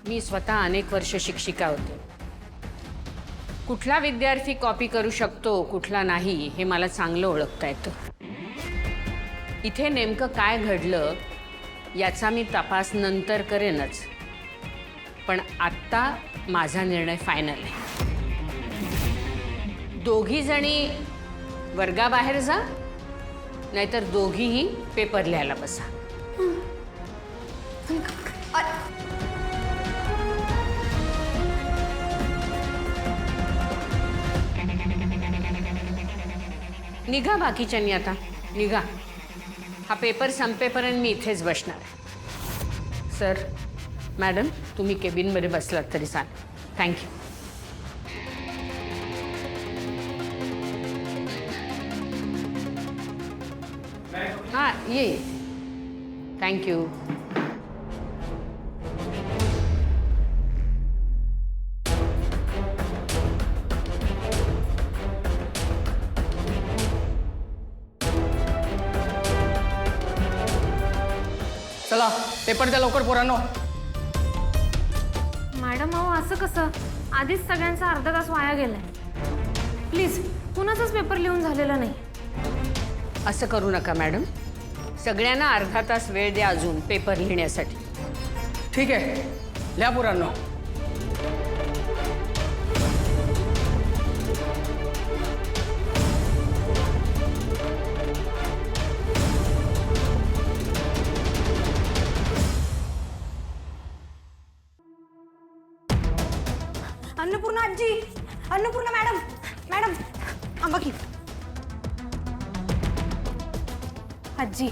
मी स्वतः अनेक वर्ष शिक्षिका होते. कुठला विद्यार्थी कॉपी करू शकतो कुठला नाही हे मला चांगलं ओळखता येतं. इथे नेमकं काय घडलं याचा मी तपास नंतर करेनच, पण आत्ता माझा निर्णय फायनल आहे. दोघी जणी वर्गाबाहेर जा, नाहीतर दोघीही पेपर लिहायला बसा. निघा बाकीच्यांनी आता निघा. हा पेपर संपेपर्यंत मी इथेच बसणार आहे. सर मॅडम तुम्ही केबिनमध्ये बसलात तरी चालेल. थँक्यू. हां ये. थँक्यू. चला पेपर द्या लवकर पोरांनो. मॅडम अहो असं कसं, आधीच सगळ्यांचा अर्धा तास वाया गेलाय. प्लीज कुणाचाच पेपर लिहून झालेला नाही. असं करू नका मॅडम. सगळ्यांना अर्धा तास वेळ द्या अजून पेपर लिहिण्यासाठी. ठीक आहे लिहा पोरांनो. अन्नपूर्णा आजी, अन्नपूर्णा मॅडम, मॅडम आंबा की. आजी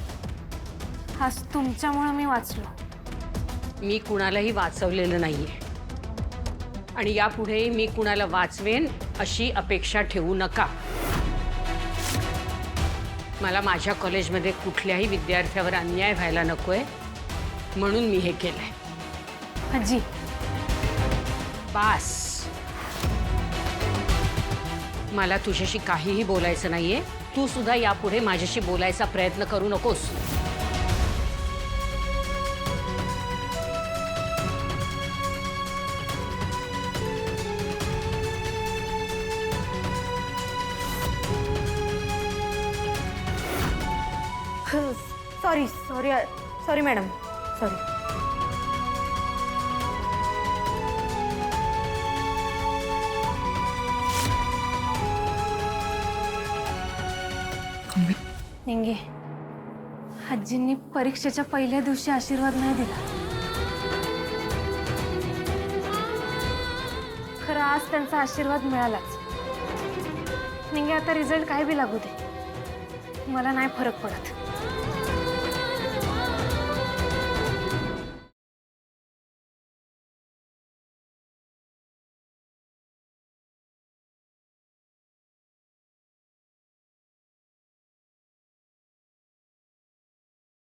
आज तुमच्यामुळे मी वाचलो. मी कुणालाही वाचवलेलं नाहीये आणि यापुढे मी कुणाला वाचवेन अशी अपेक्षा ठेवू नका. मला माझ्या कॉलेजमध्ये कुठल्याही विद्यार्थ्यावर अन्याय व्हायला नकोय म्हणून मी हे केलंय. आजी बास. मला तुझ्याशी काहीही बोलायचं नाहीये. तू सुद्धा यापुढे माझ्याशी बोलायचा प्रयत्न करू नकोस. Sorry sorry sorry madam, sorry. निंगे आजींनी परीक्षेच्या पहिल्या दिवशी आशीर्वाद नाही दिला. खरं आज त्यांचा आशीर्वाद मिळालाच. निंगे आता रिझल्ट काय बी लागू दे, मला नाही फरक पडत.